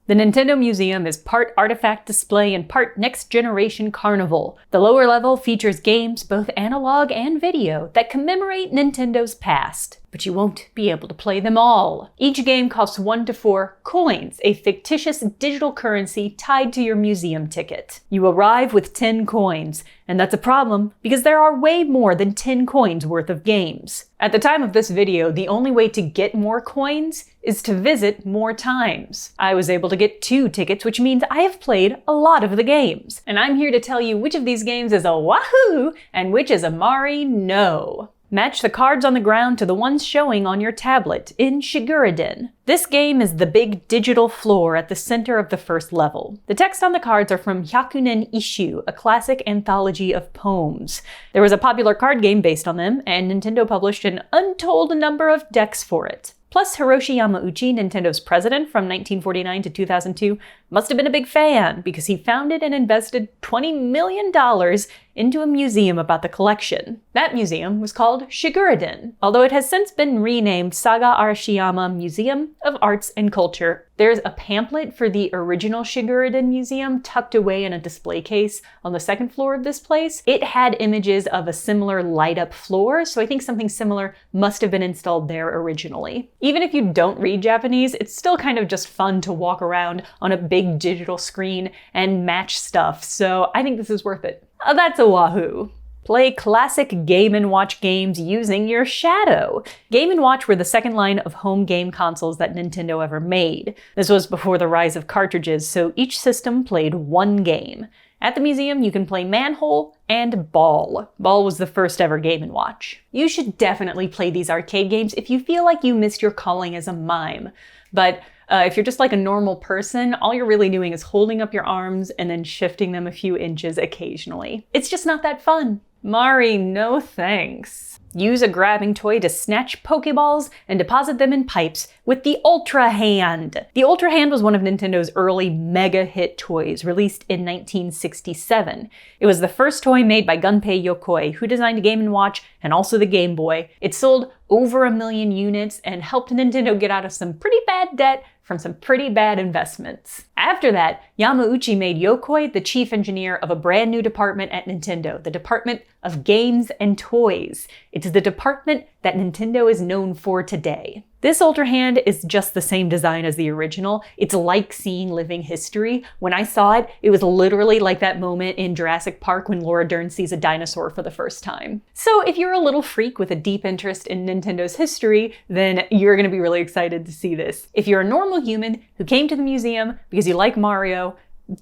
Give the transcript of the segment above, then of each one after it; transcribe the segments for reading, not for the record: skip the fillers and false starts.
The Nintendo Museum is part artifact display and part next-generation carnival. The lower level features games, both analog and video, that commemorate Nintendo's past. But you won't be able to play them all. Each game costs 1 to 4 coins, a fictitious digital currency tied to your museum ticket. You arrive with 10 coins, and that's a problem because there are way more than 10 coins worth of games. At the time of this video, the only way to get more coins is to visit more times. I was able to get 2 tickets, which means I have played a lot of the games. And I'm here to tell you which of these games is a wahoo and which is a Mari no. Match the cards on the ground to the ones showing on your tablet in Shiguriden. This game is the big digital floor at the center of the first level. The text on the cards are from Hyakunen Isshu, a classic anthology of poems. There was a popular card game based on them, and Nintendo published an untold number of decks for it. Plus, Hiroshi Yamauchi, Nintendo's president from 1949 to 2002, must have been a big fan because he founded and invested $20 million into a museum about the collection. That museum was called Shiguriden, although it has since been renamed Saga Arashiyama Museum of Arts and Culture. There's a pamphlet for the original Shiguriden Museum tucked away in a display case on the second floor of this place. It had images of a similar light-up floor, so I think something similar must have been installed there originally. Even if you don't read Japanese, it's still kind of just fun to walk around on a big digital screen and match stuff, so I think this is worth it. That's a wahoo. Play classic Game & Watch games using your Shadow. Game & Watch were the second line of home game consoles that Nintendo ever made. This was before the rise of cartridges, so each system played one game. At the museum, you can play Manhole and Ball. Ball was the first ever Game & Watch. You should definitely play these arcade games if you feel like you missed your calling as a mime. But if you're just like a normal person, all you're really doing is holding up your arms and then shifting them a few inches occasionally. It's just not that fun. Mari, no thanks. Use a grabbing toy to snatch Pokeballs and deposit them in pipes with the Ultra Hand. The Ultra Hand was one of Nintendo's early mega hit toys, released in 1967. It was the first toy made by Gunpei Yokoi, who designed Game & Watch and also the Game Boy. It sold over 1 million units and helped Nintendo get out of some pretty bad debt from some pretty bad investments. After that, Yamauchi made Yokoi the chief engineer of a brand new department at Nintendo, the Department of Games and Toys. It's the department that Nintendo is known for today. This Ultra Hand is just the same design as the original. It's like seeing living history. When I saw it, it was literally like that moment in Jurassic Park when Laura Dern sees a dinosaur for the first time. So if you're a little freak with a deep interest in Nintendo's history, then you're gonna be really excited to see this. If you're a normal human who came to the museum because you like Mario,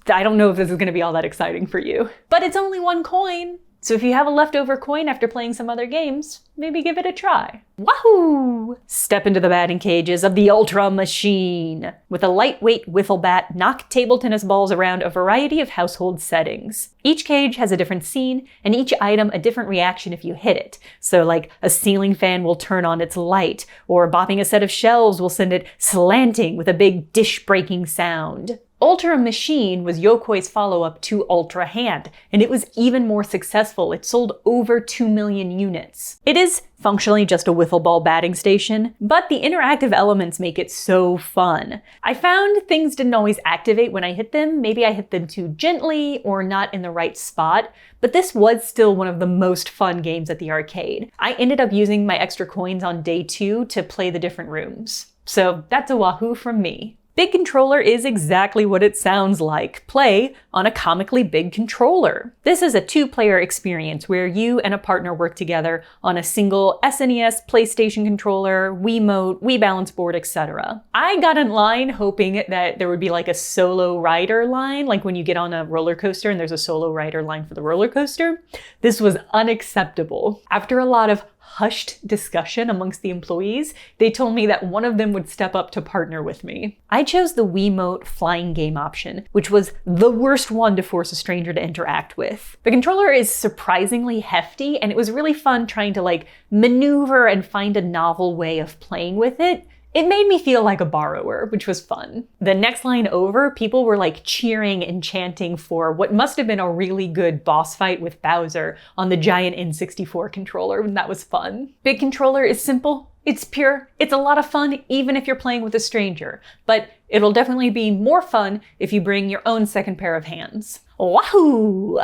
I don't know if this is gonna be all that exciting for you. But it's only 1 coin. So if you have a leftover coin after playing some other games, maybe give it a try. Wahoo! Step into the batting cages of the Ultra Machine. With a lightweight wiffle bat, knock table tennis balls around a variety of household settings. Each cage has a different scene, and each item a different reaction if you hit it. So like a ceiling fan will turn on its light, or bopping a set of shelves will send it slanting with a big dish-breaking sound. Ultra Machine was Yokoi's follow-up to Ultra Hand, and it was even more successful. It sold over 2 million units. It is functionally just a wiffle ball batting station, but the interactive elements make it so fun. I found things didn't always activate when I hit them. Maybe I hit them too gently or not in the right spot, but this was still one of the most fun games at the arcade. I ended up using my extra coins on day 2 to play the different rooms. So that's a wahoo from me. Big Controller is exactly what it sounds like. Play on a comically big controller. This is a 2-player experience where you and a partner work together on a single SNES, PlayStation controller, Wiimote, Wii Balance Board, etc. I got in line hoping that there would be like a solo rider line, like when you get on a roller coaster and there's a solo rider line for the roller coaster. This was unacceptable. After a lot of hushed discussion amongst the employees, they told me that one of them would step up to partner with me. I chose the Wiimote flying game option, which was the worst one to force a stranger to interact with. The controller is surprisingly hefty, and it was really fun trying to like maneuver and find a novel way of playing with it. It made me feel like a borrower, which was fun. The next line over, people were like cheering and chanting for what must have been a really good boss fight with Bowser on the giant N64 controller, and that was fun. Big Controller is simple It's pure, it's a lot of fun even if you're playing with a stranger, but it'll definitely be more fun if you bring your own second pair of hands. Wahoo!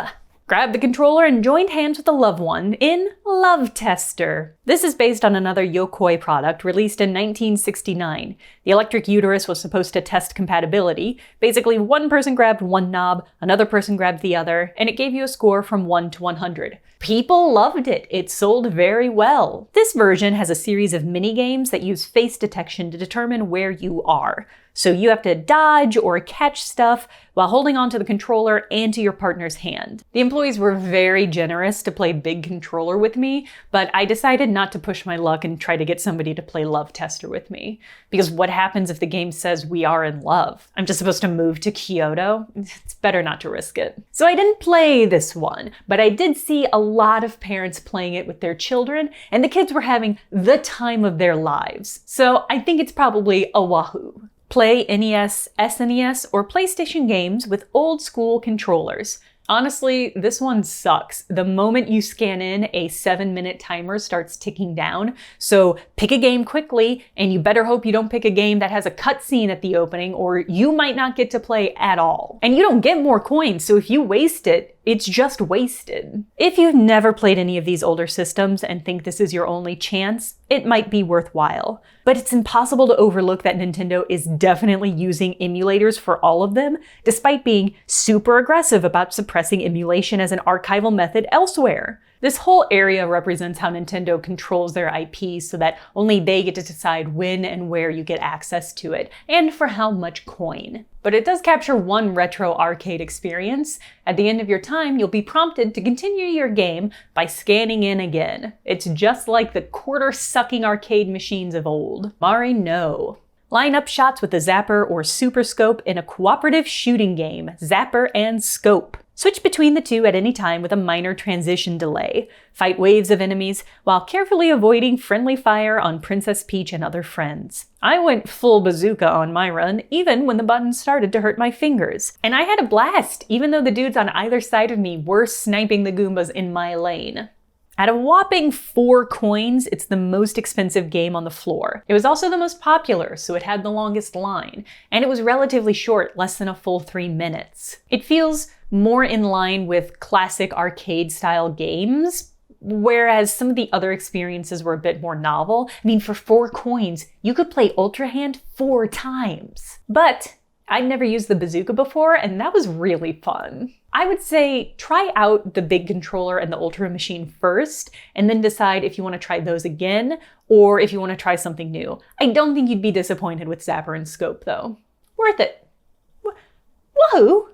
Grab the controller and join hands with a loved one in Love Tester. This is based on another Yokoi product released in 1969. The electric uterus was supposed to test compatibility. Basically, one person grabbed one knob, another person grabbed the other, and it gave you a score from 1 to 100. People loved it. It sold very well. This version has a series of mini-games that use face detection to determine where you are. So you have to dodge or catch stuff while holding onto the controller and to your partner's hand. The employees were very generous to play big controller with me, but I decided not to push my luck and try to get somebody to play Love Tester with me. Because what happens if the game says we are in love? I'm just supposed to move to Kyoto? It's better not to risk it. So I didn't play this one, but I did see a lot of parents playing it with their children, and the kids were having the time of their lives. So I think it's probably a wahoo. Play NES, SNES, or PlayStation games with old school controllers. Honestly, this one sucks. The moment you scan in, a 7-minute timer starts ticking down. So pick a game quickly, and you better hope you don't pick a game that has a cutscene at the opening, or you might not get to play at all. And you don't get more coins, so if you waste it, it's just wasted. If you've never played any of these older systems and think this is your only chance, it might be worthwhile. But it's impossible to overlook that Nintendo is definitely using emulators for all of them, despite being super aggressive about suppressing emulation as an archival method elsewhere. This whole area represents how Nintendo controls their IP so that only they get to decide when and where you get access to it, and for how much coin. But it does capture one retro arcade experience. At the end of your time, you'll be prompted to continue your game by scanning in again. It's just like the quarter-sucking arcade machines of old. Mari no. Line up shots with the Zapper or Super Scope in a cooperative shooting game, Zapper and Scope. Switch between the two at any time with a minor transition delay. Fight waves of enemies while carefully avoiding friendly fire on Princess Peach and other friends. I went full bazooka on my run, even when the buttons started to hurt my fingers. And I had a blast, even though the dudes on either side of me were sniping the Goombas in my lane. At a whopping 4 coins, it's the most expensive game on the floor. It was also the most popular, so it had the longest line. And it was relatively short, less than a full 3 minutes. It feels more in line with classic arcade-style games, whereas some of the other experiences were a bit more novel. I mean, for 4 coins, you could play Ultra Hand 4 times. But I'd never used the bazooka before, and that was really fun. I would say try out the big controller and the Ultra Machine first, and then decide if you want to try those again, or if you want to try something new. I don't think you'd be disappointed with Zapper and Scope, though. Worth it. Woohoo!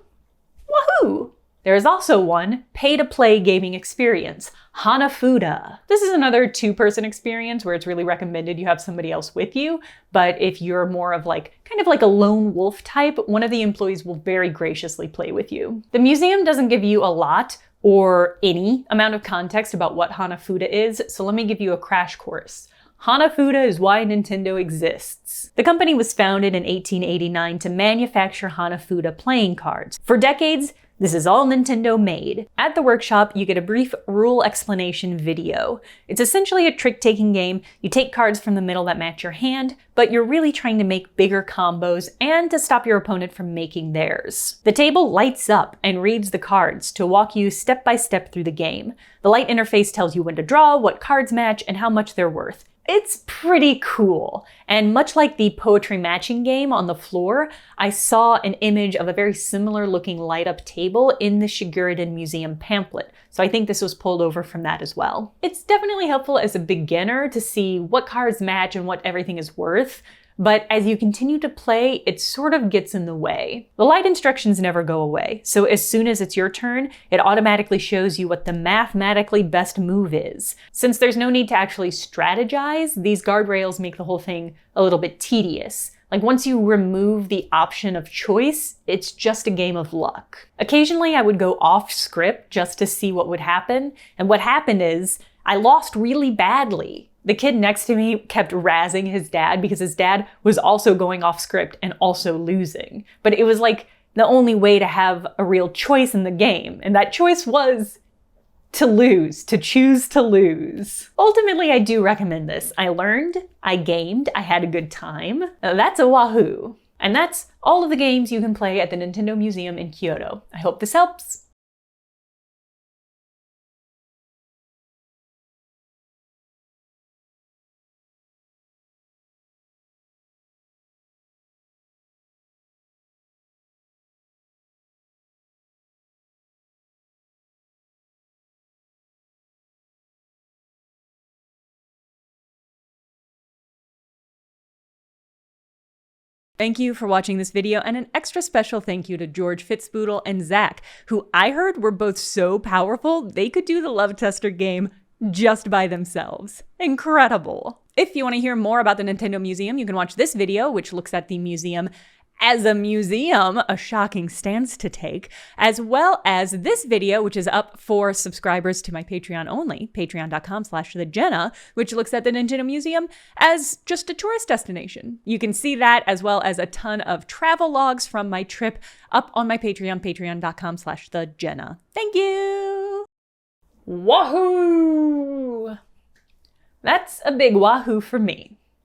Woohoo! There is also one pay-to-play gaming experience, Hanafuda. This is another 2-person experience where it's really recommended you have somebody else with you, but if you're more of kind of like a lone wolf type, one of the employees will very graciously play with you. The museum doesn't give you a lot or any amount of context about what Hanafuda is, so let me give you a crash course. Hanafuda is why Nintendo exists. The company was founded in 1889 to manufacture Hanafuda playing cards. For decades, this is all Nintendo made. At the workshop, you get a brief rule explanation video. It's essentially a trick-taking game. You take cards from the middle that match your hand, but you're really trying to make bigger combos and to stop your opponent from making theirs. The table lights up and reads the cards to walk you step by step through the game. The light interface tells you when to draw, what cards match, and how much they're worth. It's pretty cool. And much like the poetry matching game on the floor, I saw an image of a very similar looking light up table in the Shiguriden Museum pamphlet. So I think this was pulled over from that as well. It's definitely helpful as a beginner to see what cards match and what everything is worth. But as you continue to play, it sort of gets in the way. The light instructions never go away, so as soon as it's your turn, it automatically shows you what the mathematically best move is. Since there's no need to actually strategize, these guardrails make the whole thing a little bit tedious. Once you remove the option of choice, it's just a game of luck. Occasionally I would go off script just to see what would happen, and what happened is I lost really badly. The kid next to me kept razzing his dad because his dad was also going off script and also losing. But it was the only way to have a real choice in the game, and that choice was To lose, to choose to lose. Ultimately, I do recommend this. I learned, I gamed, I had a good time. Now, that's a wahoo. And that's all of the games you can play at the Nintendo Museum in Kyoto. I hope this helps. Thank you for watching this video, and an extra special thank you to George Fitzboodle and Zach, who I heard were both so powerful they could do the Love Tester game just by themselves. Incredible! If you want to hear more about the Nintendo Museum, you can watch this video, which looks at the museum as a museum, a shocking stance to take, as well as this video, which is up for subscribers to my Patreon only, patreon.com/thejenna, which looks at the Nintendo Museum as just a tourist destination. You can see that, as well as a ton of travel logs from my trip, up on my Patreon, patreon.com/thejenna. Thank you! Wahoo! That's a big wahoo for me.